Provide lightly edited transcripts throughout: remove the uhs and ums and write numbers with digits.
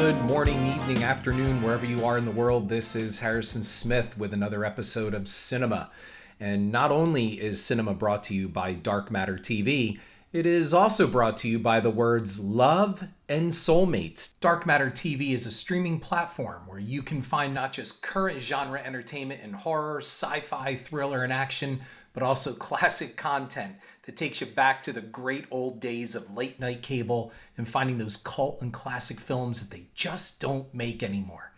Good morning, evening, afternoon, wherever you are in the world. This is Harrison Smith with another episode of Cinema. And not only is Cinema brought to you by Dark Matter TV, it is also brought to you by the words love and Soulmates. Dark Matter TV is a streaming platform where you can find not just current genre entertainment in horror, sci-fi, thriller, and action, but also classic content that takes you back to the great old days of late night cable and finding those cult and classic films that they just don't make anymore.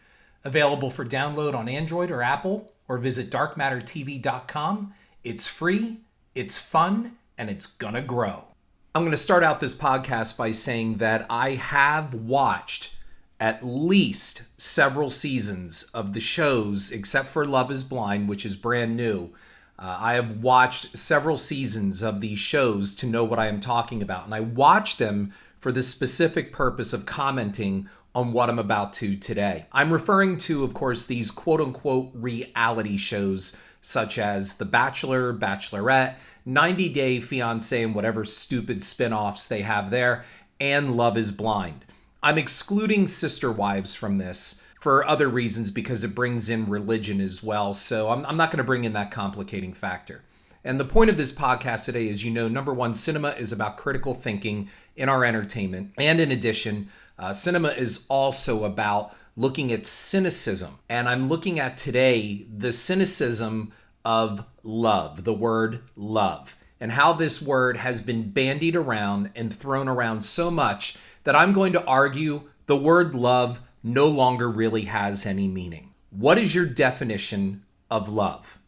Available for download on Android or Apple, or visit darkmattertv.com. It's free, it's fun, and it's gonna grow. I'm going to start out this podcast by saying that I have watched at least several seasons of the shows, except for Love is Blind, which is brand new. I have watched several seasons of these shows to know what I am talking about. And I watch them for the specific purpose of commenting on what I'm about to today. I'm referring to, of course, these quote-unquote reality shows such as The Bachelor, Bachelorette, 90 Day Fiancé, and whatever stupid spin-offs they have there, and Love is Blind. I'm excluding Sister Wives from this for other reasons because it brings in religion as well, so I'm not going to bring in that complicating factor. And the point of this podcast today is, number one, cinema is about critical thinking in our entertainment. And in addition, cinema is also about looking at cynicism. And I'm looking at today the cynicism of love, the word love, and how this word has been bandied around and thrown around so much that I'm going to argue the word love no longer really has any meaning. What is your definition of love?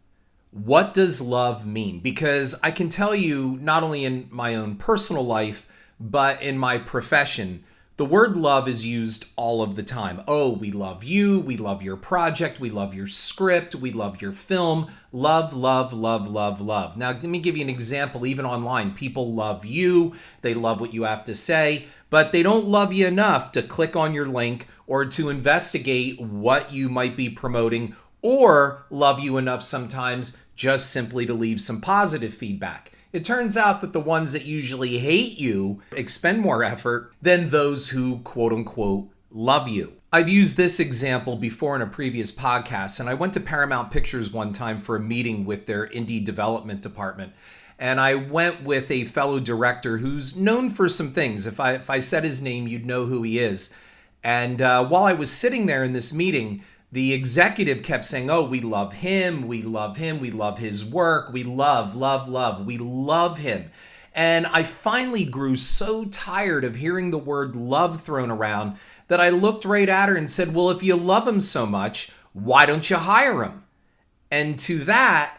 What does love mean? Because I can tell you, not only in my own personal life, but in my profession, the word love is used all of the time. Oh, we love you. We love your project. We love your script. We love your film. Love, love, love, love, love. Now, let me give you an example. Even online, people love you. They love what you have to say, but they don't love you enough to click on your link or to investigate what you might be promoting, or love you enough sometimes just simply to leave some positive feedback. It turns out that the ones that usually hate you expend more effort than those who quote unquote love you. I've used this example before in a previous podcast, and I went to Paramount Pictures one time for a meeting with their indie development department. And I went with a fellow director who's known for some things. If I said his name, you'd know who he is. And while I was sitting there in this meeting, the executive kept saying, oh, we love him, we love him, we love his work, we love, we love him. And I finally grew so tired of hearing the word love thrown around that I looked right at her and said, well, if you love him so much, why don't you hire him? And to that,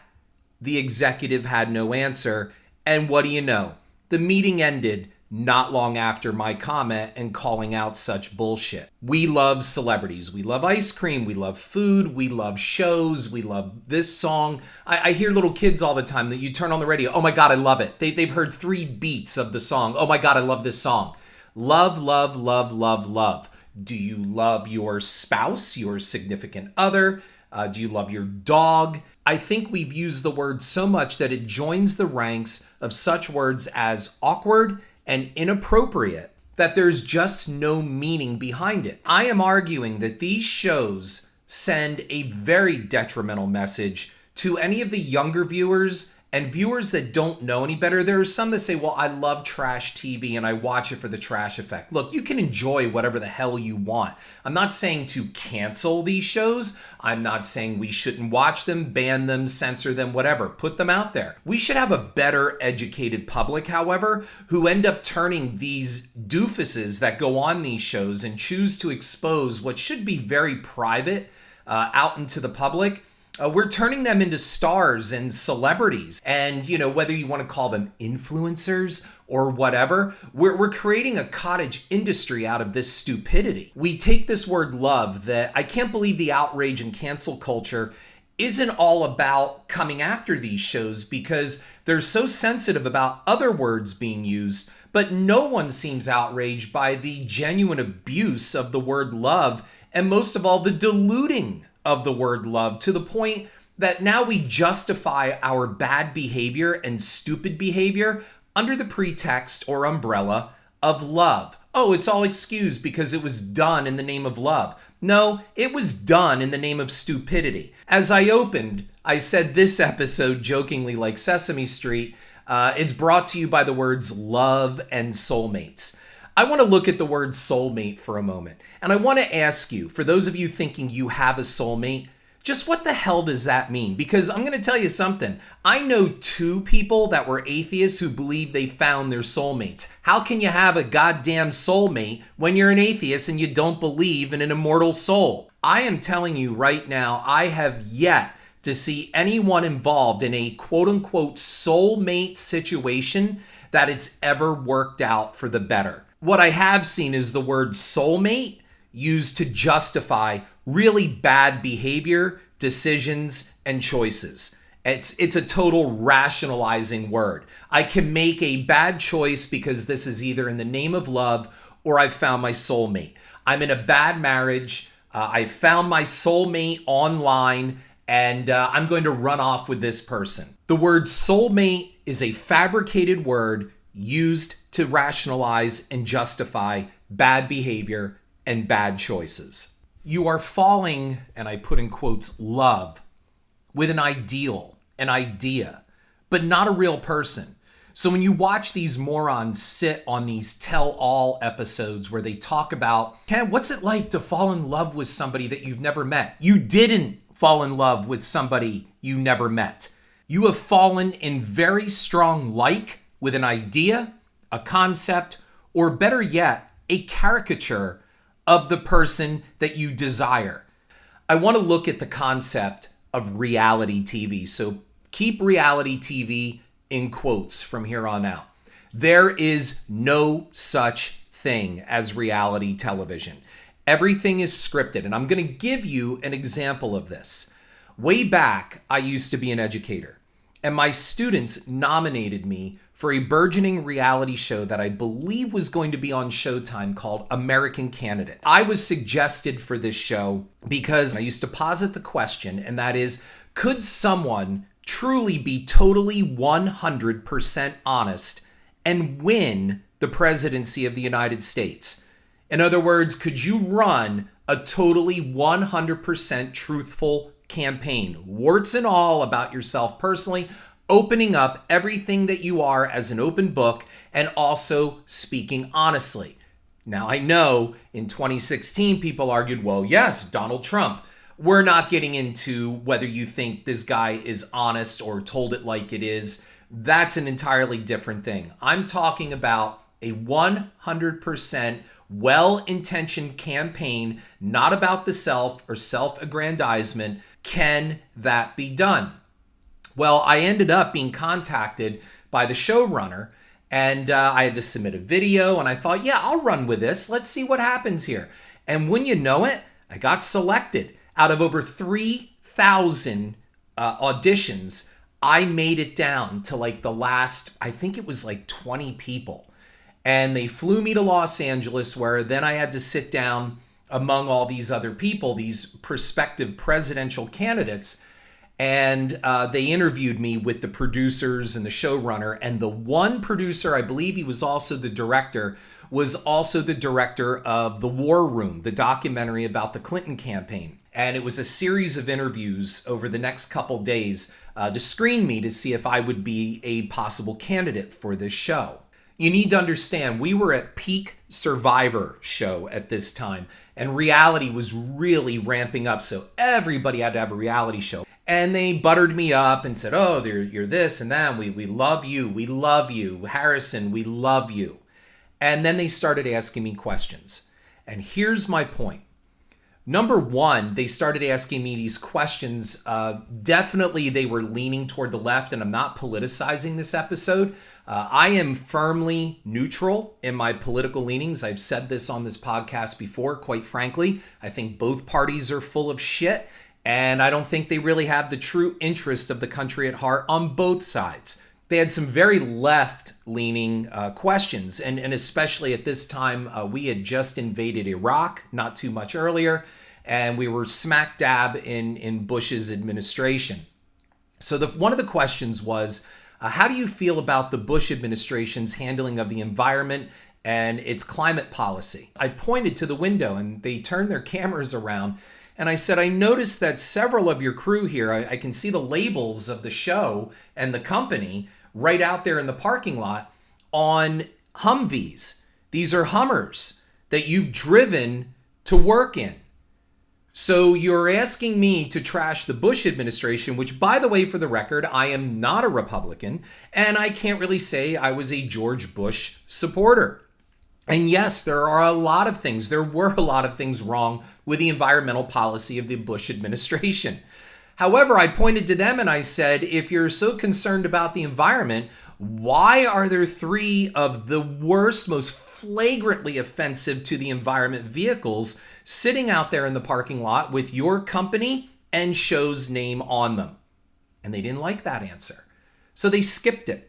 the executive had no answer. And what do you know? The meeting ended not long after my comment and calling out such bullshit. We love celebrities. We love ice cream. We love food. We love shows. We love this song. I hear little kids all the time that you turn on the radio. Oh my God, I love it. They've heard 3 beats of the song. Oh my God, I love this song. Love, love, love, love, love. Do you love your spouse, your significant other? Do you love your dog? I think we've used the word so much that it joins the ranks of such words as awkward and inappropriate that there's just no meaning behind it. I am arguing that these shows send a very detrimental message to any of the younger viewers and viewers that don't know any better. There are some that say, well, I love trash TV and I watch it for the trash effect. Look, you can enjoy whatever the hell you want. I'm not saying to cancel these shows. I'm not saying we shouldn't watch them, ban them, censor them, whatever. Put them out there. We should have a better educated public, however, who end up turning these doofuses that go on these shows and choose to expose what should be very private out into the public. We're turning them into stars and celebrities. And, whether you want to call them influencers or whatever, we're creating a cottage industry out of this stupidity. We take this word love that I can't believe the outrage and cancel culture isn't all about coming after these shows because they're so sensitive about other words being used, but no one seems outraged by the genuine abuse of the word love, and most of all, the diluting of the word love to the point that now we justify our bad behavior and stupid behavior under the pretext or umbrella of love. oh, it's all excused because it was done in the name of love. No, it was done in the name of stupidity. As I opened, I said this episode jokingly like Sesame Street. It's brought to you by the words love and soulmates. I want to look at the word soulmate for a moment. And I want to ask you, for those of you thinking you have a soulmate, just what the hell does that mean? Because I'm going to tell you something. I know 2 people that were atheists who believe they found their soulmates. How can you have a goddamn soulmate when you're an atheist and you don't believe in an immortal soul? I am telling you right now, I have yet to see anyone involved in a quote-unquote soulmate situation that it's ever worked out for the better. What I have seen is the word soulmate used to justify really bad behavior, decisions, and choices. It's a total rationalizing word. I can make a bad choice because this is either in the name of love or I've found my soulmate. I'm in a bad marriage. I found my soulmate online and I'm going to run off with this person. The word soulmate is a fabricated word used to rationalize and justify bad behavior and bad choices. You are falling, and I put in quotes, love with an ideal, an idea, but not a real person. So when you watch these morons sit on these tell-all episodes where they talk about, Ken, what's it like to fall in love with somebody that you've never met? You didn't fall in love with somebody you never met. You have fallen in very strong like with an idea, a concept, or better yet, a caricature of the person that you desire. I want to look at the concept of reality TV. So keep reality TV in quotes from here on out. There is no such thing as reality television. Everything is scripted, and I'm going to give you an example of this. Way back, I used to be an educator, and my students nominated me for a burgeoning reality show that I believe was going to be on Showtime called American Candidate. I was suggested for this show because I used to posit the question, and that is, could someone truly be totally 100% honest and win the presidency of the United States? In other words, could you run a totally 100% truthful campaign, warts and all, about yourself personally, opening up everything that you are as an open book and also speaking honestly? Now, I know in 2016, people argued, well, yes, Donald Trump. We're not getting into whether you think this guy is honest or told it like it is. That's an entirely different thing. I'm talking about a 100% well-intentioned campaign, not about the self or self-aggrandizement. Can that be done? Well, I ended up being contacted by the showrunner, and I had to submit a video, and I thought, yeah, I'll run with this. Let's see what happens here. And when you know it, I got selected. Out of over 3,000 auditions, I made it down to like the last, I think it was like 20 people. And they flew me to Los Angeles, where then I had to sit down among all these other people, these prospective presidential candidates. And they interviewed me with the producers and the showrunner. And the one producer, I believe he was also the director, was also the director of The War Room, the documentary about the Clinton campaign. And it was a series of interviews over the next couple days to screen me to see if I would be a possible candidate for this show. You need to understand, we were at peak Survivor show at this time, and reality was really ramping up, so everybody had to have a reality show. And they buttered me up and said, oh, you're this and that, we love you, Harrison, we love you. And then they started asking me questions. And here's my point. Number one, they started asking me these questions. Definitely they were leaning toward the left, and I'm not politicizing this episode. I am firmly neutral in my political leanings. I've said this on this podcast before, quite frankly. I think both parties are full of shit, and I don't think they really have the true interest of the country at heart on both sides. They had some very left-leaning questions, and especially at this time, we had just invaded Iraq not too much earlier, and we were smack dab in Bush's administration. So one of the questions was, how do you feel about the Bush administration's handling of the environment and it's climate policy. I pointed to the window and they turned their cameras around, and I said, I noticed that several of your crew here, I can see the labels of the show and the company right out there in the parking lot on Humvees. These are Hummers that you've driven to work in. So you're asking me to trash the Bush administration, which, by the way, for the record, I am not a Republican, and I can't really say I was a George Bush supporter. And yes, there were a lot of things wrong with the environmental policy of the Bush administration. However, I pointed to them and I said, if you're so concerned about the environment, why are there 3 of the worst, most flagrantly offensive to the environment vehicles sitting out there in the parking lot with your company and show's name on them? And they didn't like that answer. So they skipped it.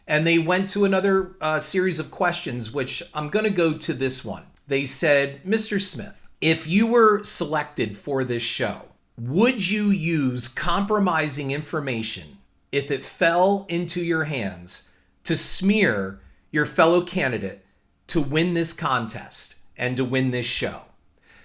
And they went to another series of questions, which I'm going to go to this one. They said, Mr. Smith, if you were selected for this show, would you use compromising information if it fell into your hands to smear your fellow candidate to win this contest and to win this show?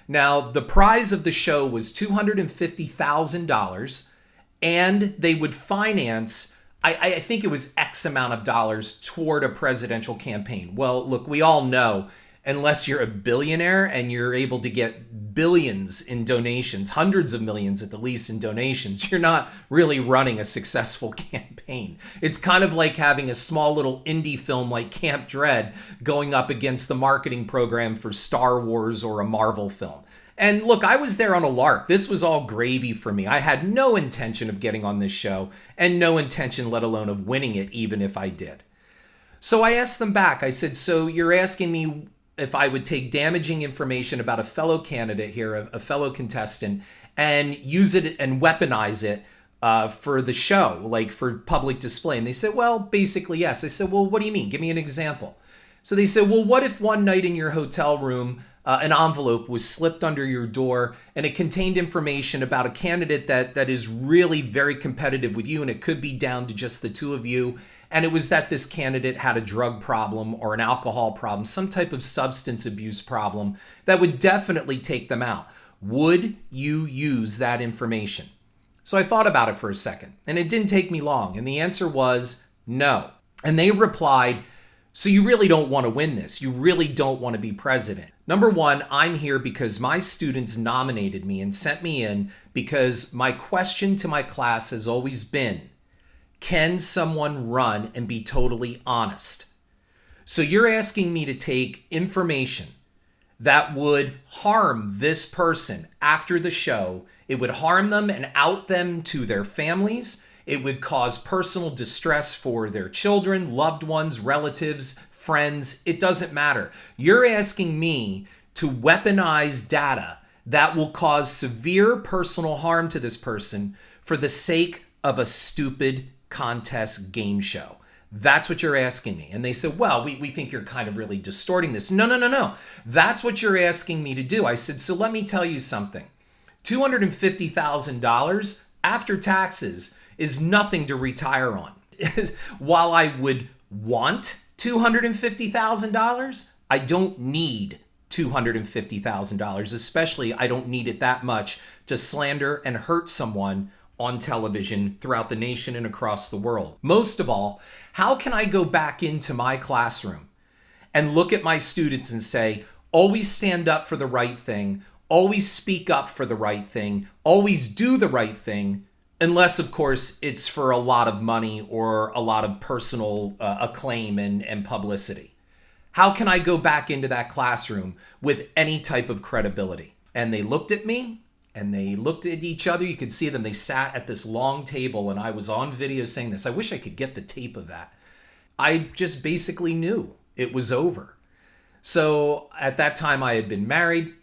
Now, the prize of the show was $250,000, and they would finance, I think it was X amount of dollars toward a presidential campaign. Well, look, we all know, unless you're a billionaire and you're able to get billions in donations, hundreds of millions at the least in donations, you're not really running a successful campaign. It's kind of like having a small little indie film like Camp Dread going up against the marketing program for Star Wars or a Marvel film. And look, I was there on a lark. This was all gravy for me. I had no intention of getting on this show and no intention, let alone of winning it, even if I did. So I asked them back. I said, so you're asking me if I would take damaging information about a fellow candidate here, a fellow contestant, and use it and weaponize it for the show, like for public display? And they said, well, basically, yes. I said, well, what do you mean? Give me an example. So they said, well, what if one night in your hotel room, an envelope was slipped under your door and it contained information about a candidate that is really very competitive with you, and it could be down to just the 2 of you. And it was that this candidate had a drug problem or an alcohol problem, some type of substance abuse problem that would definitely take them out. Would you use that information? So I thought about it for a second, and it didn't take me long. And the answer was no. And they replied, so you really don't want to win this. You really don't want to be president. Number one, I'm here because my students nominated me and sent me in because my question to my class has always been, can someone run and be totally honest? So you're asking me to take information that would harm this person after the show. It would harm them and out them to their families. It would cause personal distress for their children, loved ones, relatives, friends. It doesn't matter. You're asking me to weaponize data that will cause severe personal harm to this person for the sake of a stupid contest game show. That's what you're asking me. And they said, well, we think you're kind of really distorting this. No. That's what you're asking me to do. I said, so let me tell you something. $250,000 after taxes is nothing to retire on. While I would want $250,000, I don't need $250,000, especially I don't need it that much to slander and hurt someone on television throughout the nation and across the world. Most of all, how can I go back into my classroom and look at my students and say, always stand up for the right thing, always speak up for the right thing, always do the right thing, unless, of course, it's for a lot of money or a lot of personal acclaim and publicity? How can I go back into that classroom with any type of credibility? And they looked at me and they looked at each other. You could see them. They sat at this long table, and I was on video saying this. I wish I could get the tape of that. I just basically knew it was over. So at that time, I had been married.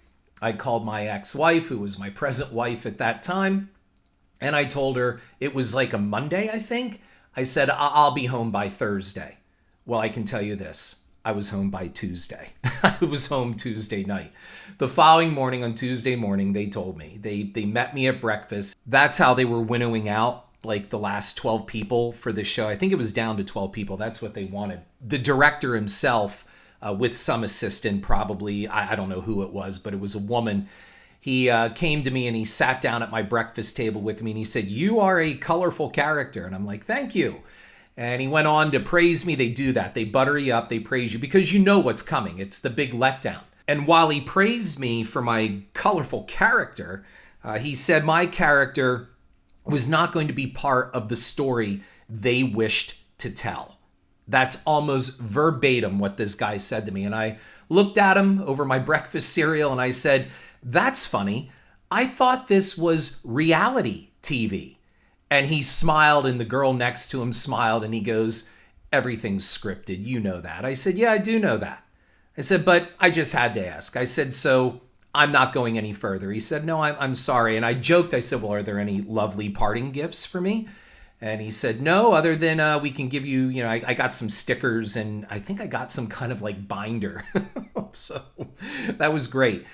I called my ex-wife, who was my present wife at that time, and I told her, it was like a Monday, I think. I said, I'll be home by Thursday. Well, I can tell you this. I was home by Tuesday. I was home Tuesday night. The following morning, on Tuesday morning, they told me. They met me at breakfast. That's how they were winnowing out like the last 12 people for the show. I think it was down to 12 people. That's what they wanted. The director himself with some assistant, probably. I don't know who it was, but it was a woman. He came to me and he sat down at my breakfast table with me and he said, "You are a colorful character." And I'm like, "Thank you." And he went on to praise me. They do that. They butter you up. They praise you because you know what's coming. It's the big letdown. And while he praised me for my colorful character, he said my character was not going to be part of the story they wished to tell. That's almost verbatim what this guy said to me. And I looked at him over my breakfast cereal and I said, "That's funny. I thought this was reality TV." And he smiled and the girl next to him smiled and he goes, "Everything's scripted. You know that." I said, "Yeah, I do know that." I said, "But I just had to ask." I said, "So I'm not going any further." He said, "No, I'm sorry." And I joked. I said, "Well, are there any lovely parting gifts for me?" And he said, "No, other than we can give you, I got some stickers and I think I got some kind of like binder." So that was great.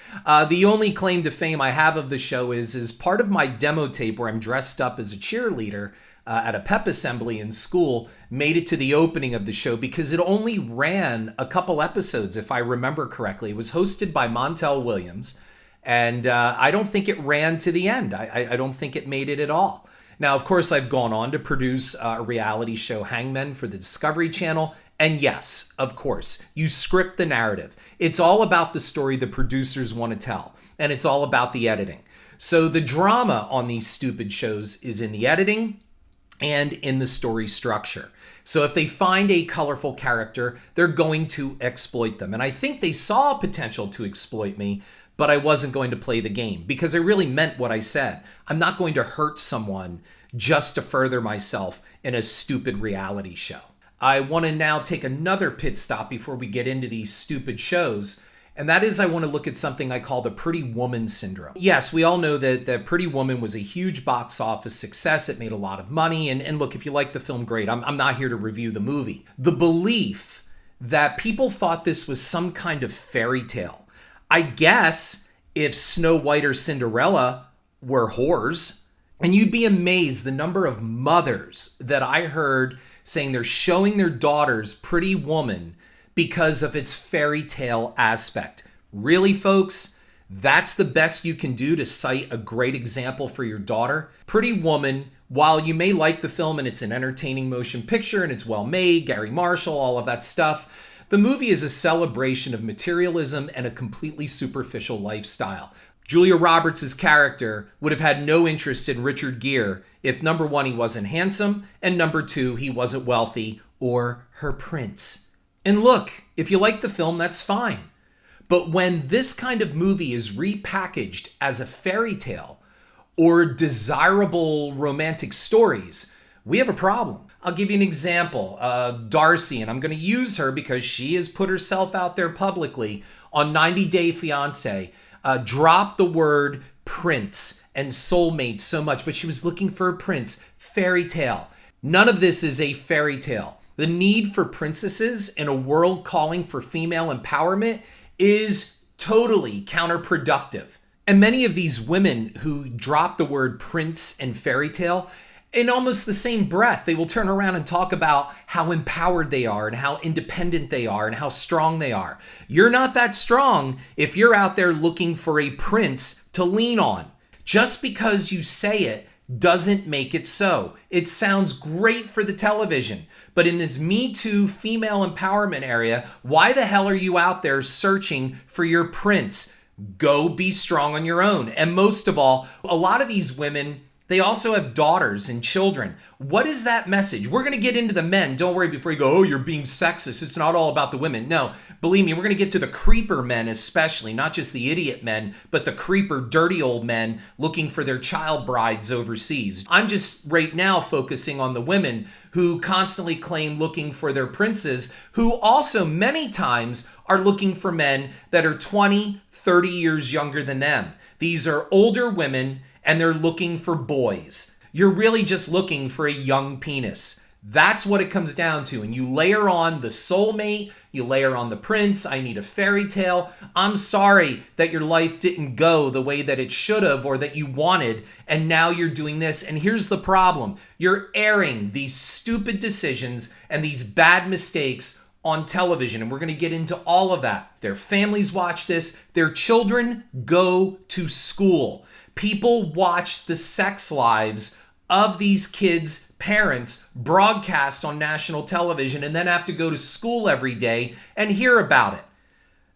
The only claim to fame I have of the show is part of my demo tape where I'm dressed up as a cheerleader at a pep assembly in school made it to the opening of the show because it only ran a couple episodes, if I remember correctly. It was hosted by Montel Williams, and I don't think it ran to the end. I don't think it made it at all. Now, of course, I've gone on to produce a reality show, Hangmen, for the Discovery Channel. And yes, of course, you script the narrative. It's all about the story the producers want to tell, and it's all about the editing. So the drama on these stupid shows is in the editing and in the story structure. So if they find a colorful character, they're going to exploit them. And I think they saw potential to exploit me, but I wasn't going to play the game because I really meant what I said. I'm not going to hurt someone just to further myself in a stupid reality show. I want to now take another pit stop before we get into these stupid shows, and that is I want to look at something I call the Pretty Woman syndrome. Yes, we all know that Pretty Woman was a huge box office success. It made a lot of money, and look, if you like the film, great. I'm not here to review the movie. The belief that people thought this was some kind of fairy tale. I guess if Snow White or Cinderella were whores, and you'd be amazed the number of mothers that I heard saying they're showing their daughters Pretty Woman because of its fairy tale aspect. Really, folks? That's the best you can do to cite a great example for your daughter? Pretty Woman, while you may like the film and it's an entertaining motion picture and it's well made, Gary Marshall, all of that stuff, the movie is a celebration of materialism and a completely superficial lifestyle. Julia Roberts' character would have had no interest in Richard Gere if number one, he wasn't handsome, and number two, he wasn't wealthy or her prince. And look, if you like the film, that's fine. But when this kind of movie is repackaged as a fairy tale or desirable romantic stories, we have a problem. I'll give you an example. Darcy, and I'm going to use her because she has put herself out there publicly on 90 Day Fiancé, dropped the word prince and soulmates so much, but she was looking for a prince. Fairy tale. None of this is a fairy tale. The need for princesses in a world calling for female empowerment is totally counterproductive. And many of these women who drop the word prince and fairy tale, in almost the same breath, they will turn around and talk about how empowered they are and how independent they are and how strong they are. You're not that strong if you're out there looking for a prince to lean on. Just because you say it doesn't make it so. It sounds great for the television, but in this Me Too female empowerment area, why the hell are you out there searching for your prince? Go be strong on your own. And most of all, a lot of these women, they also have daughters and children. What is that message? We're going to get into the men. Don't worry before you go, oh, you're being sexist. It's not all about the women. No, believe me, we're going to get to the creeper men especially, not just the idiot men, but the creeper, dirty old men looking for their child brides overseas. I'm just right now focusing on the women who constantly claim looking for their princes, who also many times are looking for men that are 20, 30 years younger than them. These are older women and they're looking for boys. You're really just looking for a young penis. That's what it comes down to. And you layer on the soulmate, you layer on the prince, I need a fairy tale. I'm sorry that your life didn't go the way that it should have or that you wanted, and now you're doing this. And here's the problem. You're airing these stupid decisions and these bad mistakes on television, and we're going to get into all of that. Their families watch this. Their children go to school. People watch the sex lives of these kids' parents broadcast on national television and then have to go to school every day and hear about it.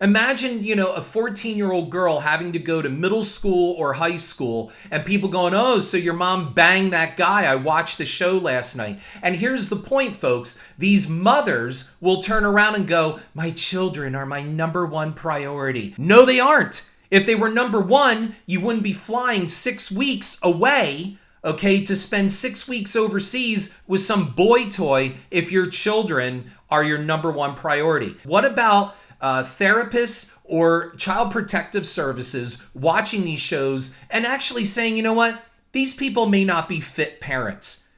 Imagine, a 14-year-old girl having to go to middle school or high school and people going, oh, so your mom banged that guy. I watched the show last night. And here's the point, folks. These mothers will turn around and go, my children are my number one priority. No, they aren't. If they were number one, you wouldn't be flying 6 weeks away, to spend 6 weeks overseas with some boy toy if your children are your number one priority. What about therapists or child protective services watching these shows and actually saying, you know what, these people may not be fit parents.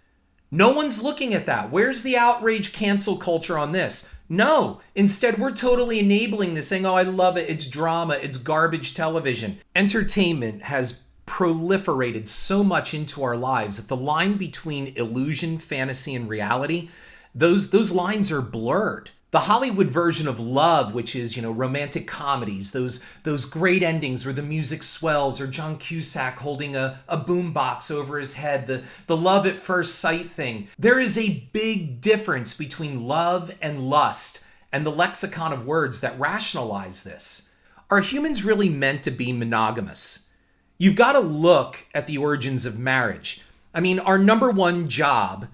No one's looking at that. Where's the outrage cancel culture on this? No. Instead, we're totally enabling this, saying, oh, I love it. It's drama. It's garbage television. Entertainment has proliferated so much into our lives that the line between illusion, fantasy, and reality, those lines are blurred. The Hollywood version of love, which is, romantic comedies, those great endings where the music swells, or John Cusack holding a boombox over his head, the love at first sight thing. There is a big difference between love and lust and the lexicon of words that rationalize this. Are humans really meant to be monogamous? You've got to look at the origins of marriage. Our number one job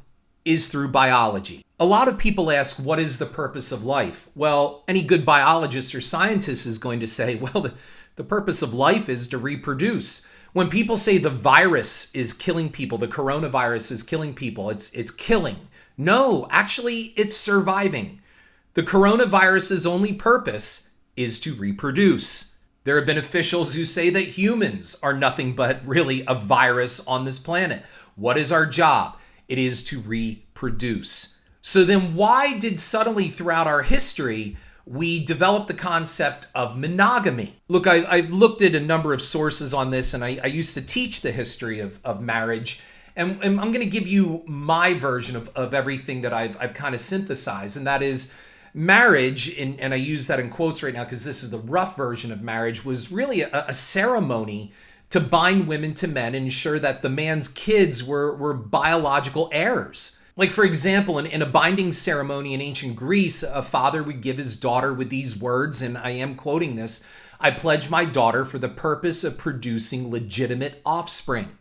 is through biology. A lot of people ask, what is the purpose of life? Well, any good biologist or scientist is going to say, well, the purpose of life is to reproduce. When people say the virus is killing people, the coronavirus is killing people, it's killing. No, actually, it's surviving. The coronavirus's only purpose is to reproduce. There have been officials who say that humans are nothing but really a virus on this planet. What is our job? It is to reproduce. So then why did suddenly throughout our history we develop the concept of monogamy? Look, I've looked at a number of sources on this, and I used to teach the history of marriage. And I'm going to give you my version of everything that I've kind of synthesized. And that is marriage, and I use that in quotes right now because this is the rough version of marriage, was really a ceremony to bind women to men and ensure that the man's kids were biological heirs. Like, for example, in a binding ceremony in ancient Greece, a father would give his daughter with these words, and I am quoting this, I pledge my daughter for the purpose of producing legitimate offspring.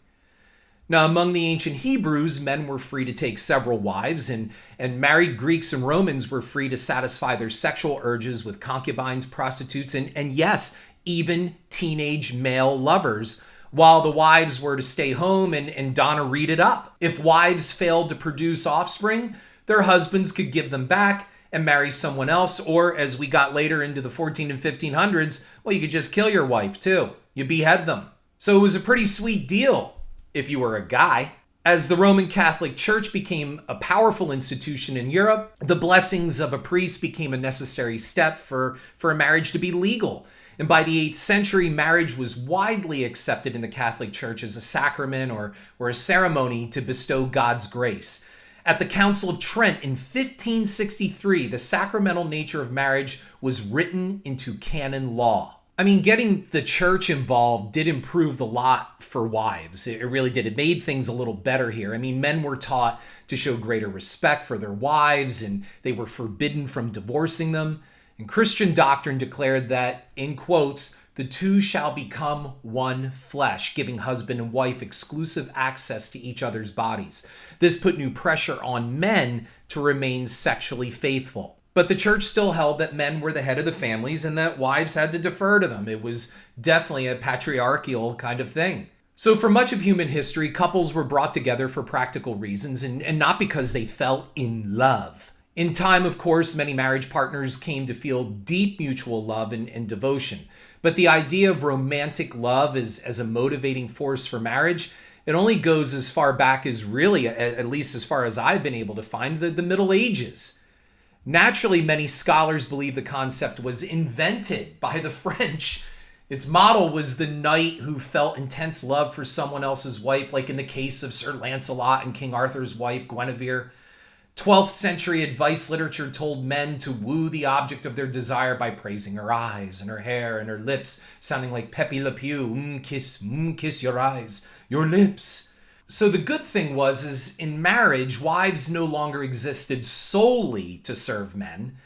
Now, among the ancient Hebrews, men were free to take several wives, and married Greeks and Romans were free to satisfy their sexual urges with concubines, prostitutes, and yes, even teenage male lovers, while the wives were to stay home and don a read it up. If wives failed to produce offspring, their husbands could give them back and marry someone else, or as we got later into the 14 and 1500s, well, you could just kill your wife too. You behead them. So it was a pretty sweet deal if you were a guy. As the Roman Catholic Church became a powerful institution in Europe, the blessings of a priest became a necessary step for a marriage to be legal. And by the 8th century, marriage was widely accepted in the Catholic Church as a sacrament or a ceremony to bestow God's grace. At the Council of Trent in 1563, the sacramental nature of marriage was written into canon law. Getting the church involved did improve the lot for wives. It really did. It made things a little better here. Men were taught to show greater respect for their wives, and they were forbidden from divorcing them. And Christian doctrine declared that, in quotes, the two shall become one flesh, giving husband and wife exclusive access to each other's bodies. This put new pressure on men to remain sexually faithful. But the church still held that men were the head of the families and that wives had to defer to them. It was definitely a patriarchal kind of thing. So for much of human history, couples were brought together for practical reasons and not because they fell in love. In time, of course, many marriage partners came to feel deep mutual love and devotion. But the idea of romantic love as a motivating force for marriage, it only goes as far back as really, at least as far as I've been able to find, the Middle Ages. Naturally, many scholars believe the concept was invented by the French. Its model was the knight who felt intense love for someone else's wife, like in the case of Sir Lancelot and King Arthur's wife, Guinevere. 12th century advice literature told men to woo the object of their desire by praising her eyes and her hair and her lips, sounding like Pepe Le Pew, kiss your eyes, your lips. So the good thing is in marriage, wives no longer existed solely to serve men.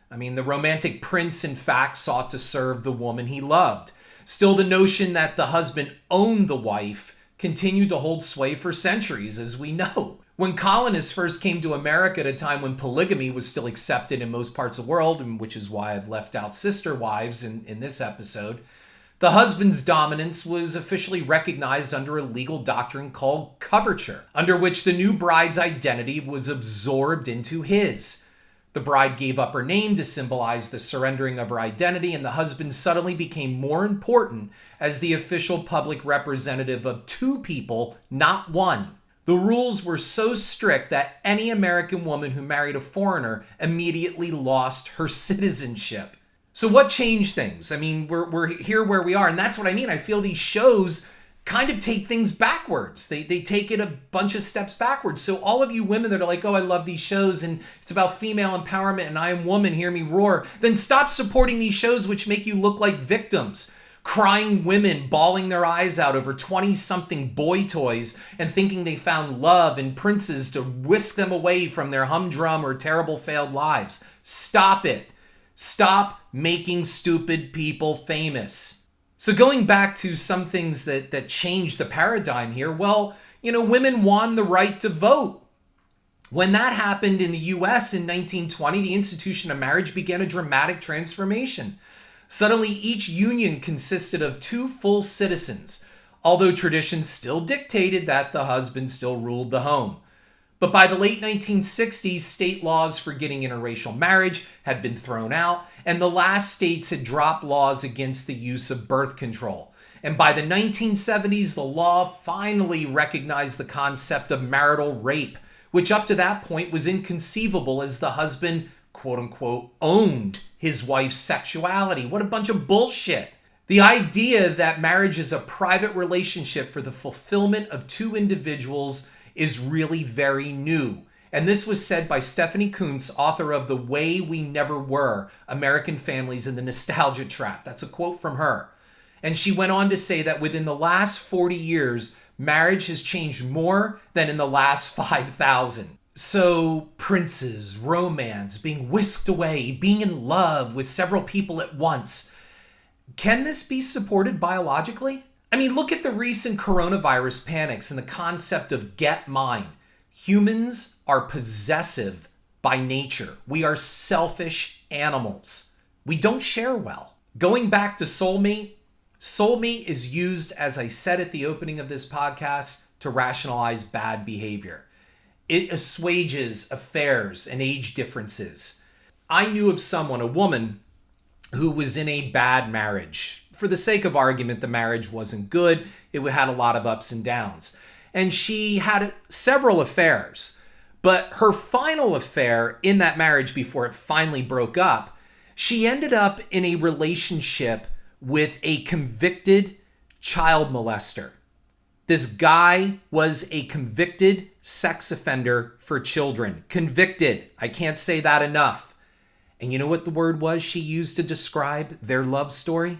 I mean, the romantic prince, in fact, sought to serve the woman he loved. Still, the notion that the husband owned the wife continued to hold sway for centuries, as we know. When colonists first came to America at a time when polygamy was still accepted in most parts of the world, and which is why I've left out sister wives in this episode, the husband's dominance was officially recognized under a legal doctrine called coverture, under which the new bride's identity was absorbed into his. The bride gave up her name to symbolize the surrendering of her identity, and the husband suddenly became more important as the official public representative of two people, not one. The rules were so strict that any American woman who married a foreigner immediately lost her citizenship. So what changed things? I mean, we're here where we are, and that's what I mean. I feel these shows kind of take things backwards. They take it a bunch of steps backwards. So all of you women that are like, oh, I love these shows and it's about female empowerment and I am woman, hear me roar, then stop supporting these shows which make you look like victims. Crying women bawling their eyes out over 20-something boy toys and thinking they found love and princes to whisk them away from their humdrum or terrible failed lives. Stop it. Stop making stupid people famous. So going back to some things that changed the paradigm here, well, women won the right to vote. When that happened in the US in 1920, the institution of marriage began a dramatic transformation. Suddenly, each union consisted of 2 full citizens, although tradition still dictated that the husband still ruled the home. But by the late 1960s, state laws forbidding interracial marriage had been thrown out, and the last states had dropped laws against the use of birth control. And by the 1970s, the law finally recognized the concept of marital rape, which up to that point was inconceivable as the husband, quote unquote, owned his wife's sexuality. What a bunch of bullshit. The idea that marriage is a private relationship for the fulfillment of 2 individuals is really very new. And this was said by Stephanie Coontz, author of The Way We Never Were, American Families in the Nostalgia Trap. That's a quote from her. And she went on to say that within the last 40 years, marriage has changed more than in the last 5,000. So princes, romance, being whisked away, being in love with several people at once. Can this be supported biologically? I mean, look at the recent coronavirus panics and the concept of get mine. Humans are possessive by nature. We are selfish animals. We don't share well. Going back to soulmate is used, as I said at the opening of this podcast, to rationalize bad behavior. It assuages affairs and age differences. I knew of someone, a woman, who was in a bad marriage. For the sake of argument, the marriage wasn't good. It had a lot of ups and downs. And she had several affairs. But her final affair in that marriage, before it finally broke up, she ended up in a relationship with a convicted child molester. This guy was a convicted sex offender for children. Convicted. I can't say that enough. And you know what the word was she used to describe their love story?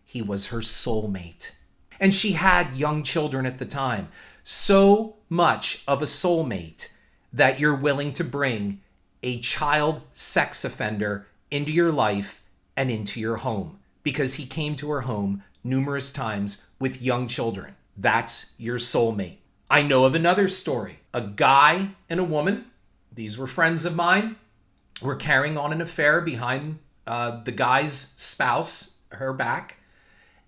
He was her soulmate. And she had young children at the time. So much of a soulmate that you're willing to bring a child sex offender into your life and into your home, because he came to her home numerous times with young children. That's your soulmate. I know of another story. A guy and a woman, these were friends of mine, were carrying on an affair behind the guy's spouse, her back.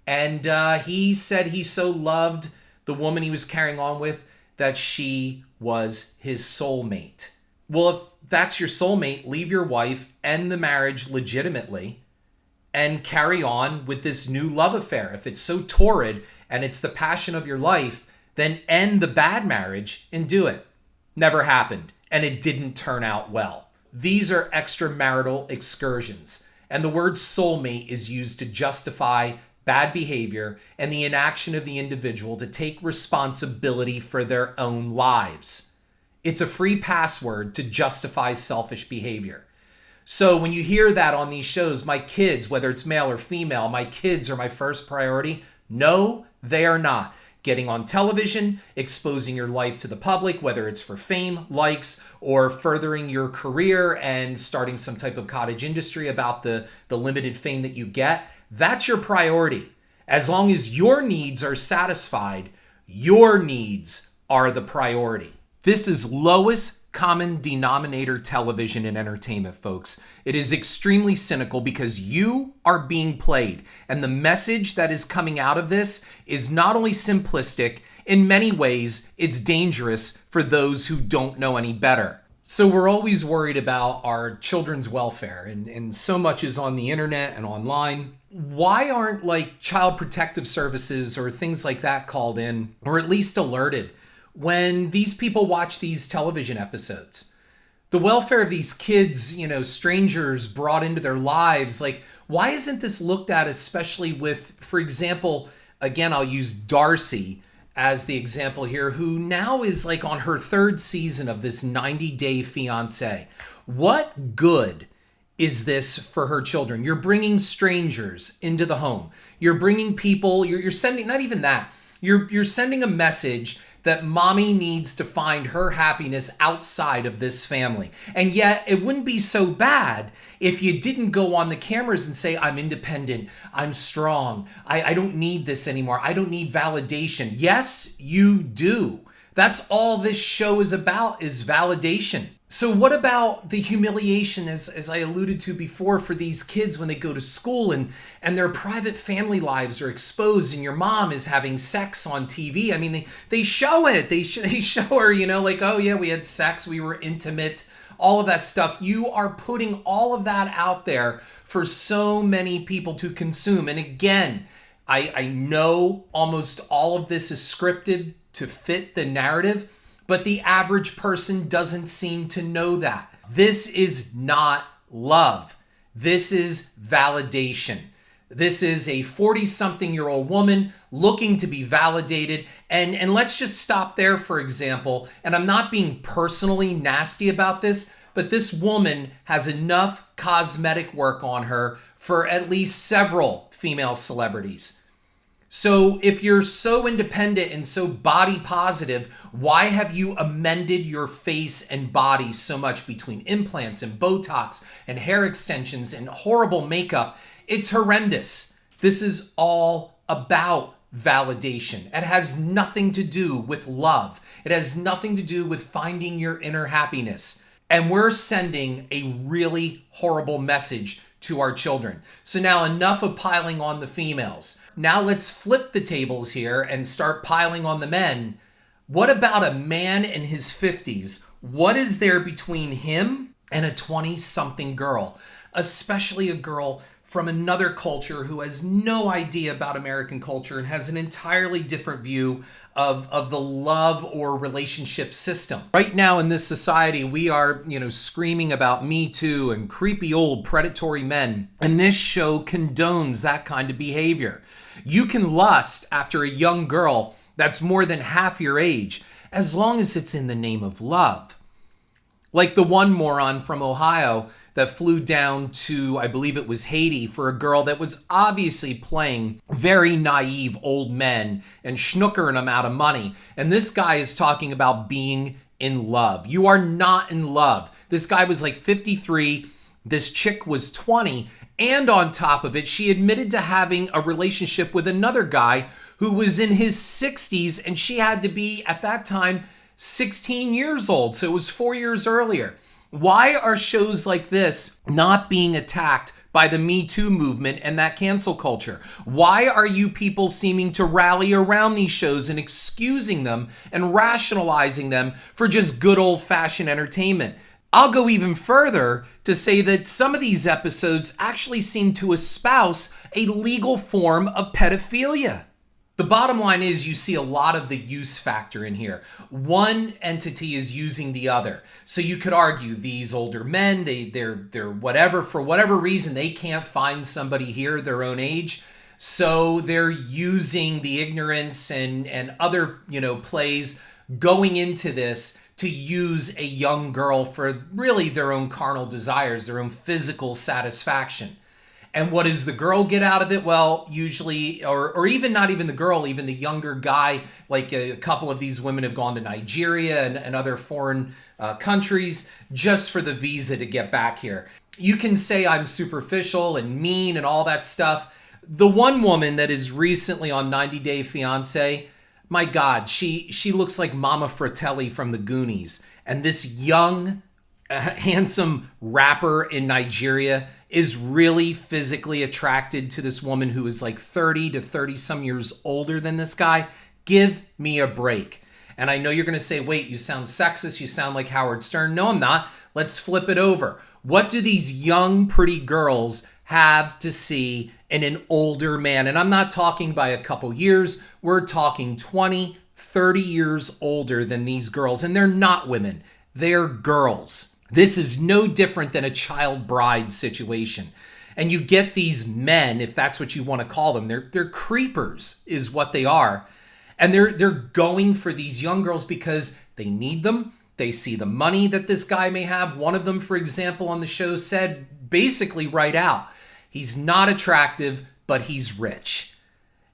And he said he so loved the woman he was carrying on with that she was his soulmate. Well, if that's your soulmate, leave your wife, end the marriage legitimately, and carry on with this new love affair. If it's so torrid and it's the passion of your life, then end the bad marriage and do it. Never happened, and it didn't turn out well. These are extramarital excursions, and the word soulmate is used to justify bad behavior and the inaction of the individual to take responsibility for their own lives. It's a free password to justify selfish behavior. So when you hear that on these shows, my kids, whether it's male or female, my kids are my first priority. No, they are not. Getting on television, exposing your life to the public, whether it's for fame, likes, or furthering your career and starting some type of cottage industry about the limited fame that you get, that's your priority. As long as your needs are satisfied, your needs are the priority. This is lowest common denominator television and entertainment, folks. It is extremely cynical because you are being played. And the message that is coming out of this is not only simplistic, in many ways, it's dangerous for those who don't know any better. So we're always worried about our children's welfare, and so much is on the internet and online. Why aren't like child protective services or things like that called in, or at least alerted when these people watch these television episodes? The welfare of these kids, strangers brought into their lives, like, why isn't this looked at, especially with, for example, again, I'll use Darcy as the example here, who now is like on her third season of this 90-day fiancé. What good is this for her children? You're bringing strangers into the home. You're bringing people, you're sending, not even that, you're sending a message that mommy needs to find her happiness outside of this family. And yet it wouldn't be so bad if you didn't go on the cameras and say, I'm independent, I'm strong, I don't need this anymore, I don't need validation. Yes, you do. That's all this show is about, is validation. So what about the humiliation, as I alluded to before, for these kids when they go to school and their private family lives are exposed and your mom is having sex on TV? I mean, they show it. They show her, like, oh yeah, we had sex, we were intimate, all of that stuff. You are putting all of that out there for so many people to consume. And again, I know almost all of this is scripted to fit the narrative, but the average person doesn't seem to know that. This is not love. This is validation. This is a 40-something-year-old woman looking to be validated. And let's just stop there, for example. And I'm not being personally nasty about this, but this woman has enough cosmetic work on her for at least several female celebrities. So if you're so independent and so body positive, why have you amended your face and body so much between implants and Botox and hair extensions and horrible makeup? It's horrendous. This is all about validation. It has nothing to do with love. It has nothing to do with finding your inner happiness. And we're sending a really horrible message to our children. So now enough of piling on the females. Now let's flip the tables here and start piling on the men. What about a man in his 50s? What is there between him and a 20-something girl? Especially a girl from another culture who has no idea about American culture and has an entirely different view of the love or relationship system. Right now in this society, we are, screaming about Me Too and creepy old predatory men. And this show condones that kind of behavior. You can lust after a young girl that's more than half your age, as long as it's in the name of love. Like the one moron from Ohio that flew down to, I believe it was Haiti, for a girl that was obviously playing very naive old men and schnookering them out of money. And this guy is talking about being in love. You are not in love. This guy was like 53. This chick was 20. And on top of it, she admitted to having a relationship with another guy who was in his 60s, and she had to be, at that time, 16 years old. So it was 4 years earlier. Why are shows like this not being attacked by the Me Too movement and that cancel culture? Why are you people seeming to rally around these shows and excusing them and rationalizing them for just good old-fashioned entertainment? I'll go even further to say that some of these episodes actually seem to espouse a legal form of pedophilia. The bottom line is you see a lot of the use factor in here. One entity is using the other. So you could argue these older men, they're whatever, for whatever reason, they can't find somebody here their own age. So they're using the ignorance and other, plays going into this to use a young girl for really their own carnal desires, their own physical satisfaction. And what does the girl get out of it? Well, usually, or even not even the girl, even the younger guy, like a couple of these women have gone to Nigeria and other foreign countries just for the visa to get back here. You can say I'm superficial and mean and all that stuff. The one woman that is recently on 90 Day Fiancé, my God, she looks like Mama Fratelli from the Goonies. And this young, handsome rapper in Nigeria is really physically attracted to this woman who is like 30 to 30 some years older than this guy. Give me a break. And I know you're going to say, wait, you sound sexist. You sound like Howard Stern. No, I'm not. Let's flip it over. What do these young, pretty girls have to see in an older man? And I'm not talking by a couple years. We're talking 20, 30 years older than these girls. And they're not women. They're girls. This is no different than a child bride situation. And you get these men, if that's what you want to call them, they're creepers is what they are. And they're going for these young girls because they need them. They see the money that this guy may have. One of them, for example, on the show said basically right out, he's not attractive, but he's rich.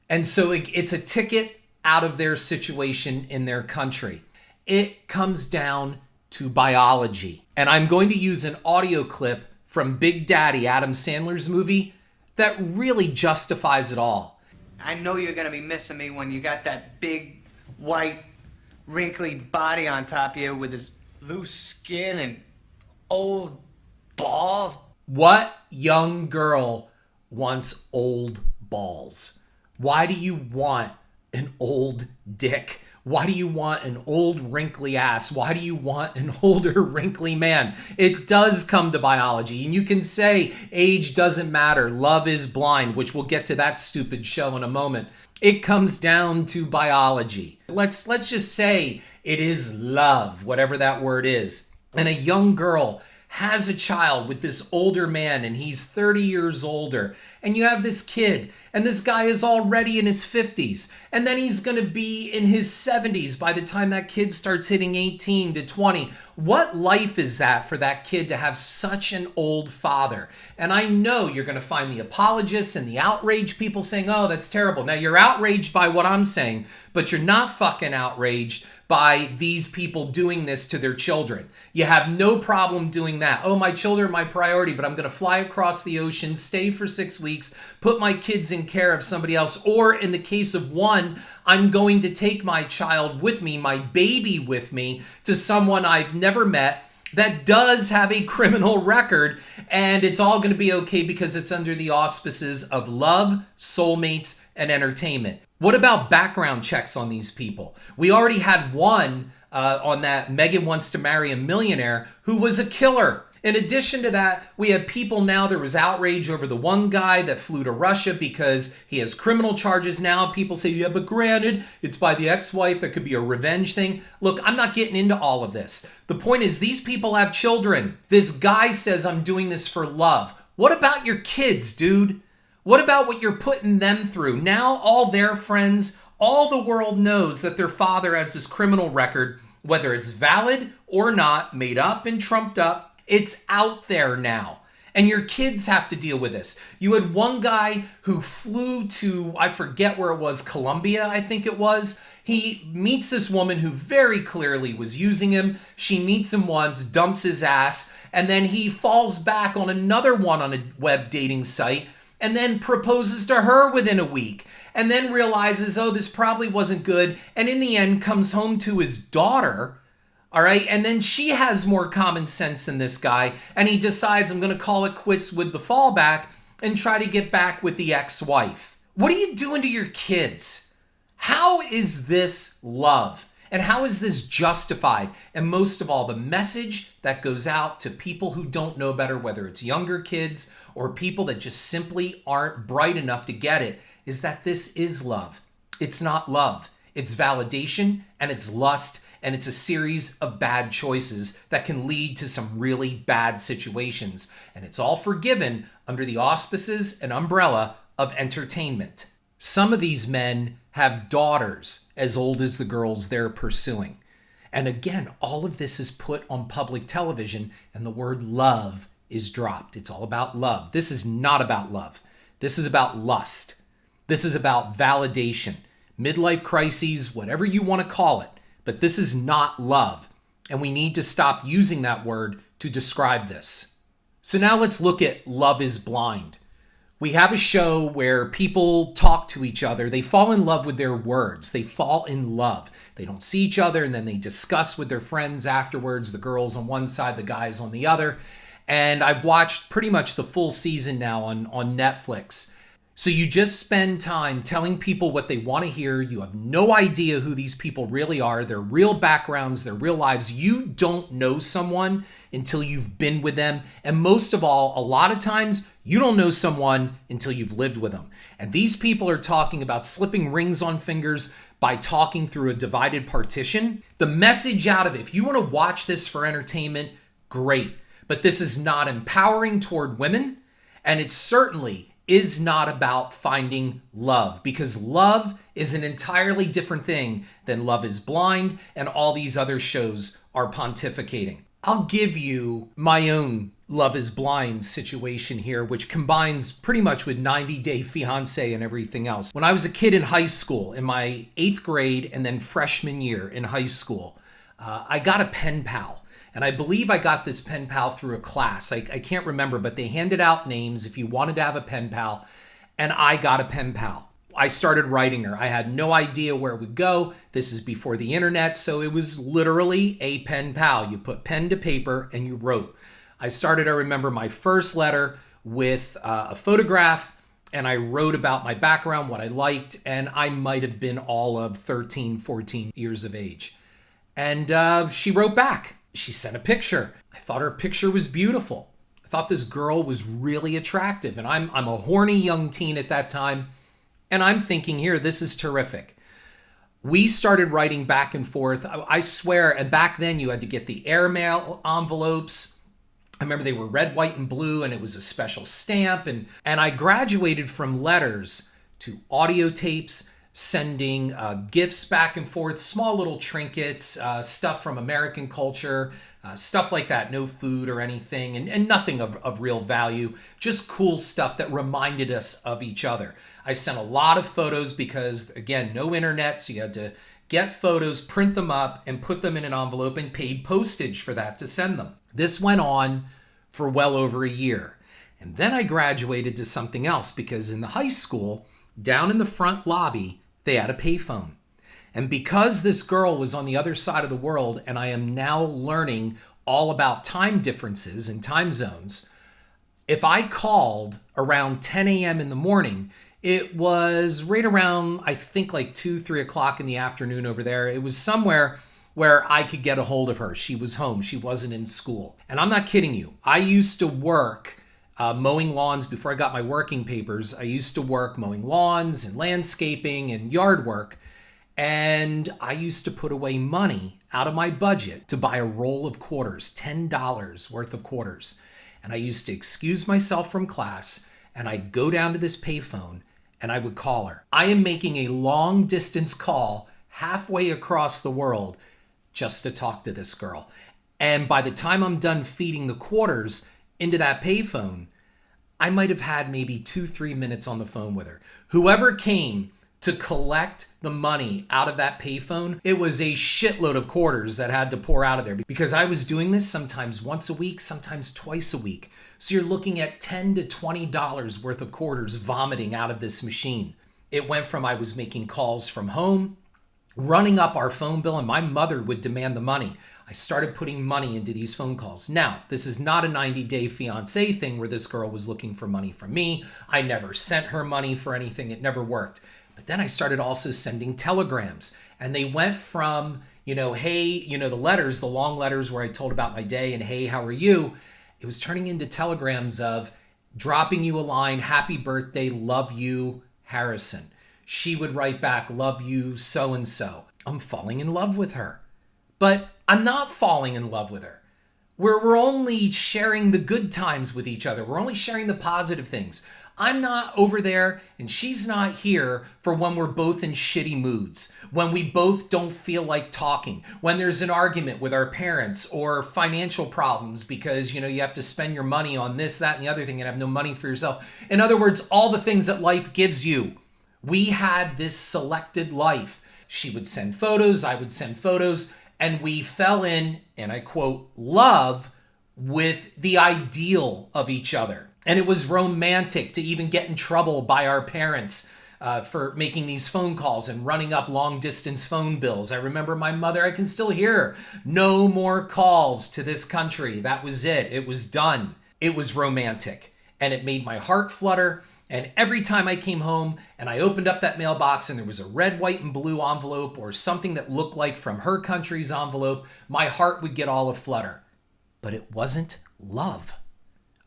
And so it's a ticket out of their situation in their country. It comes down to biology. And I'm going to use an audio clip from Big Daddy, Adam Sandler's movie, that really justifies it all. I know you're going to be missing me when you got that big, white, wrinkly body on top of you with his loose skin and old balls. What young girl wants old balls? Why do you want an old dick? Why do you want an old wrinkly ass? Why do you want an older wrinkly man? It does come to biology. And you can say age doesn't matter. Love is blind, which we'll get to that stupid show in a moment. It comes down to biology. Let's just say it is love, whatever that word is. And a young girl has a child with this older man and he's 30 years older. And you have this kid and this guy is already in his 50s. And then he's going to be in his 70s by the time that kid starts hitting 18 to 20. What life is that for that kid to have such an old father? And I know you're going to find the apologists and the outraged people saying, oh, that's terrible. Now you're outraged by what I'm saying, but you're not fucking outraged by these people doing this to their children. You have no problem doing that. Oh, my children are my priority, but I'm going to fly across the ocean, stay for 6 weeks, put my kids in care of somebody else. Or in the case of one, I'm going to take my child with me, my baby with me, to someone I've never met that does have a criminal record, and it's all going to be okay because it's under the auspices of love, soulmates, and entertainment. What about background checks on these people? We already had one on that Megan Wants to Marry a Millionaire who was a killer. In addition to that, we have people now, there was outrage over the one guy that flew to Russia because he has criminal charges now. People say, yeah, but granted, it's by the ex-wife. That could be a revenge thing. Look, I'm not getting into all of this. The point is, these people have children. This guy says, I'm doing this for love. What about your kids, dude? What about what you're putting them through? Now all their friends, all the world knows that their father has this criminal record, whether it's valid or not, made up and trumped up. It's out there now. And your kids have to deal with this. You had one guy who flew to, I forget where it was, Colombia, I think it was. He meets this woman who very clearly was using him. She meets him once, dumps his ass, and then he falls back on another one on a web dating site and then proposes to her within a week. And then realizes, oh, this probably wasn't good. And in the end comes home to his daughter. All right. And then she has more common sense than this guy. And he decides, I'm going to call it quits with the fallback and try to get back with the ex-wife. What are you doing to your kids? How is this love? And how is this justified? And most of all, the message that goes out to people who don't know better, whether it's younger kids or people that just simply aren't bright enough to get it, is that this is love. It's not love. It's validation and it's lust. And it's a series of bad choices that can lead to some really bad situations. And it's all forgiven under the auspices and umbrella of entertainment. Some of these men have daughters as old as the girls they're pursuing. And again, all of this is put on public television and the word love is dropped. It's all about love. This is not about love. This is about lust. This is about validation, midlife crises, whatever you want to call it. But this is not love. And we need to stop using that word to describe this. So now let's look at Love is Blind. We have a show where people talk to each other. They fall in love with their words. They fall in love. They don't see each other, and then they discuss with their friends afterwards, the girls on one side, the guys on the other. And I've watched pretty much the full season now on Netflix. So you just spend time telling people what they want to hear. You have no idea who these people really are, their real backgrounds, their real lives. You don't know someone until you've been with them. And most of all, a lot of times, you don't know someone until you've lived with them. And these people are talking about slipping rings on fingers by talking through a divided partition. The message out of it, if you want to watch this for entertainment, great. But this is not empowering toward women. And it certainly is not about finding love, because love is an entirely different thing than Love is Blind and all these other shows are pontificating. I'll give you my own Love is Blind situation here, which combines pretty much with 90 Day Fiancé and everything else. When I was a kid in high school, in my 8th grade and then freshman year in high school, I got a pen pal. And I believe I got this pen pal through a class. I can't remember, but they handed out names if you wanted to have a pen pal. And I got a pen pal. I started writing her. I had no idea where it would go. This is before the internet, so it was literally a pen pal. You put pen to paper and you wrote. I remember my first letter with a photograph, and I wrote about my background, what I liked, and I might have been all of 13, 14 years of age. And she wrote back. She sent a picture. I thought her picture was beautiful. I thought this girl was really attractive. And I'm a horny young teen at that time. And I'm thinking here, this is terrific. We started writing back and forth. I swear, and back then you had to get the airmail envelopes. I remember they were red, white, and blue, and it was a special stamp. And I graduated from letters to audio tapes, sending gifts back and forth, small little trinkets, stuff from American culture, stuff like that, no food or anything, and nothing of real value, just cool stuff that reminded us of each other. I sent a lot of photos because, again, no internet, so you had to get photos, print them up, and put them in an envelope and paid postage for that to send them. This went on for well over a year. And then I graduated to something else because in the high school, down in the front lobby, they had a payphone. And because this girl was on the other side of the world, and I am now learning all about time differences and time zones, if I called around 10 a.m. in the morning, it was right around, I think, like 2, 3 o'clock in the afternoon over there. It was somewhere where I could get a hold of her. She was home. She wasn't in school. And I'm not kidding you. I used to work mowing lawns before I got my working papers. I used to work mowing lawns and landscaping and yard work. And I used to put away money out of my budget to buy a roll of quarters, $10 worth of quarters. And I used to excuse myself from class and I'd go down to this payphone and I would call her. I am making a long distance call halfway across the world just to talk to this girl. And by the time I'm done feeding the quarters into that payphone, I might have had maybe 2-3 minutes on the phone with her. Whoever came to collect the money out of that payphone, it was a shitload of quarters that had to pour out of there because I was doing this sometimes once a week, sometimes twice a week. So you're looking at $10 to $20 worth of quarters vomiting out of this machine. It went from I was making calls from home, running up our phone bill, and my mother would demand the money. I started putting money into these phone calls. Now, this is not a 90 Day Fiancé thing where this girl was looking for money from me. I never sent her money for anything. It never worked. But then I started also sending telegrams. And they went from, hey, the letters, the long letters where I told about my day and hey, how are you? It was turning into telegrams of dropping you a line, happy birthday, love you, Harrison. She would write back, love you, so-and-so. I'm falling in love with her. But I'm not falling in love with her. We're only sharing the good times with each other. We're only sharing the positive things. I'm not over there and she's not here for when we're both in shitty moods, when we both don't feel like talking, when there's an argument with our parents or financial problems because, you have to spend your money on this, that, and the other thing and have no money for yourself. In other words, all the things that life gives you. We had this selected life. She would send photos, I would send photos, and we fell in, and I quote, love with the ideal of each other. And it was romantic to even get in trouble by our parents for making these phone calls and running up long distance phone bills. I remember my mother, I can still hear her. No more calls to this country. That was it. It was done. It was romantic. And it made my heart flutter. And every time I came home and I opened up that mailbox and there was a red, white, and blue envelope or something that looked like from her country's envelope, my heart would get all aflutter. But it wasn't love.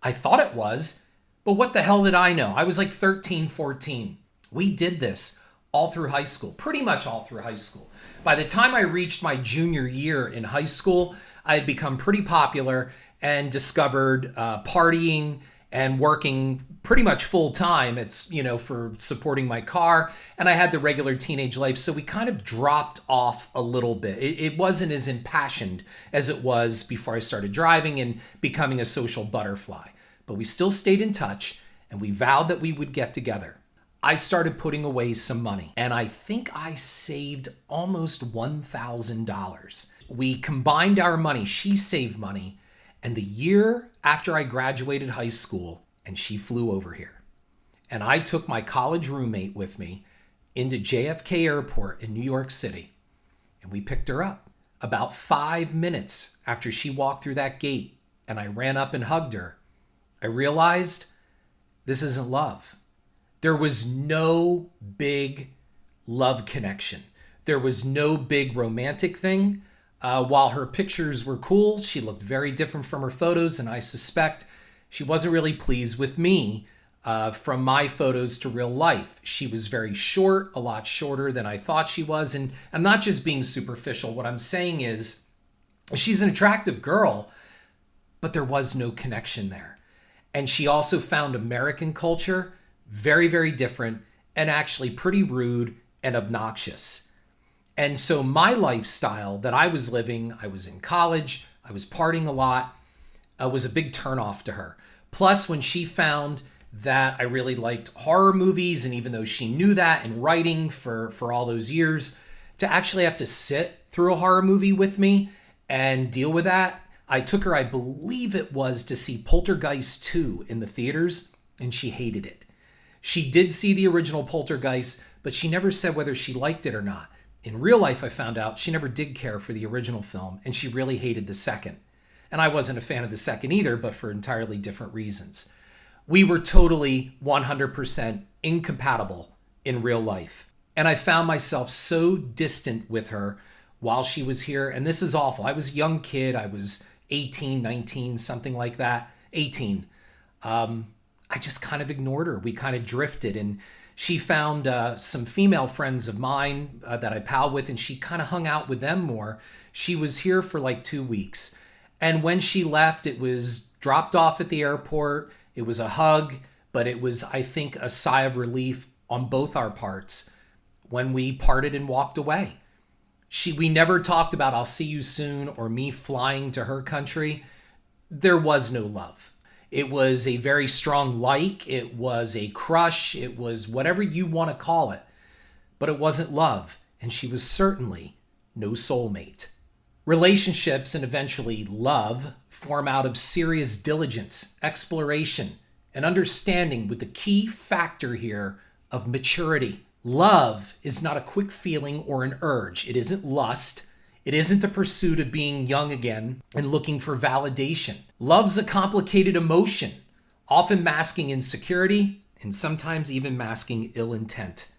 I thought it was, but what the hell did I know? I was like 13, 14. We did this all through high school, pretty much all through high school. By the time I reached my junior year in high school, I had become pretty popular and discovered partying and working pretty much full time. It's, for supporting my car. And I had the regular teenage life. So we kind of dropped off a little bit. It wasn't as impassioned as it was before I started driving and becoming a social butterfly. But we still stayed in touch and we vowed that we would get together. I started putting away some money and I think I saved almost $1,000. We combined our money. She saved money. And the year after I graduated high school, and she flew over here. And I took my college roommate with me into JFK Airport in New York City. And we picked her up. About 5 minutes after she walked through that gate and I ran up and hugged her, I realized this isn't love. There was no big love connection. There was no big romantic thing. While her pictures were cool, she looked very different from her photos, and I suspect she wasn't really pleased with me from my photos to real life. She was very short, a lot shorter than I thought she was, and I'm not just being superficial. What I'm saying is she's an attractive girl, but there was no connection there. And she also found American culture very, very different and actually pretty rude and obnoxious. And so my lifestyle that I was living, I was in college, I was partying a lot, was a big turnoff to her. Plus, when she found that I really liked horror movies, and even though she knew that in writing for all those years, to actually have to sit through a horror movie with me and deal with that, I took her, I believe it was, to see Poltergeist 2 in the theaters, and she hated it. She did see the original Poltergeist, but she never said whether she liked it or not. In real life, I found out she never did care for the original film, and she really hated the second. And I wasn't a fan of the second either, but for entirely different reasons. We were totally 100% incompatible in real life. And I found myself so distant with her while she was here. And this is awful. I was a young kid. I was 18, 19, something like that. 18. I just kind of ignored her. We kind of drifted, and she found some female friends of mine that I pal with, and she kind of hung out with them more. She was here for like 2 weeks. And when she left, it was dropped off at the airport. It was a hug, but it was, I think, a sigh of relief on both our parts when we parted and walked away. We never talked about I'll see you soon or me flying to her country. There was no love. It was a very strong like, it was a crush, it was whatever you want to call it, but it wasn't love, and she was certainly no soulmate. Relationships and eventually love form out of serious diligence, exploration, and understanding, with the key factor here of maturity. Love is not a quick feeling or an urge. It isn't lust. It isn't the pursuit of being young again and looking for validation. Love's a complicated emotion, often masking insecurity and sometimes even masking ill intent.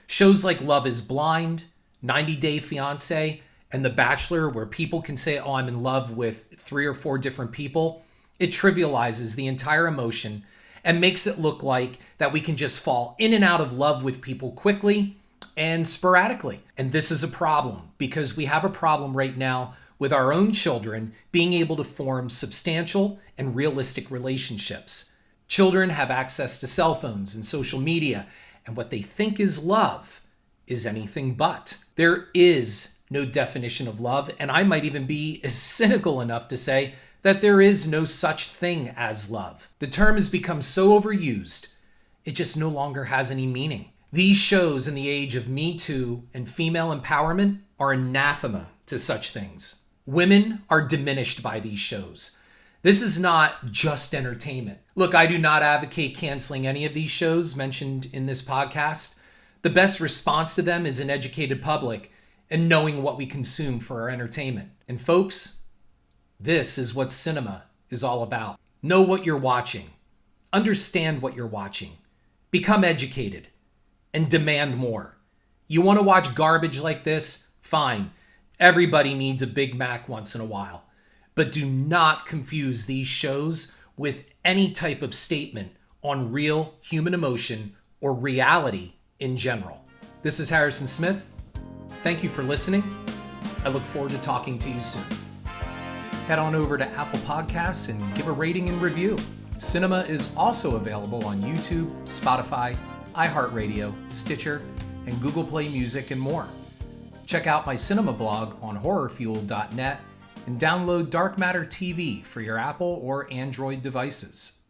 Shows like Love is Blind, 90 Day Fiancé, and The Bachelor, where people can say, oh, I'm in love with 3 or 4 different people, it trivializes the entire emotion and makes it look like that we can just fall in and out of love with people quickly and sporadically. And this is a problem, because we have a problem right now with our own children being able to form substantial and realistic relationships. Children have access to cell phones and social media, and what they think is love is anything but. There is no definition of love, and I might even be cynical enough to say that there is no such thing as love. The term has become so overused, it just no longer has any meaning. These shows in the age of Me Too and female empowerment are anathema to such things. Women are diminished by these shows. This is not just entertainment. Look, I do not advocate canceling any of these shows mentioned in this podcast. The best response to them is an educated public and knowing what we consume for our entertainment. And folks, this is what cinema is all about. Know what you're watching. Understand what you're watching. Become educated and demand more. You want to watch garbage like this? Fine. Everybody needs a Big Mac once in a while. But do not confuse these shows with any type of statement on real human emotion or reality in general. This is Harrison Smith. Thank you for listening. I look forward to talking to you soon. Head on over to Apple Podcasts and give a rating and review. Cinema is also available on YouTube, Spotify, iHeartRadio, Stitcher, and Google Play Music and more. Check out my cinema blog on horrorfuel.net and download Dark Matter TV for your Apple or Android devices.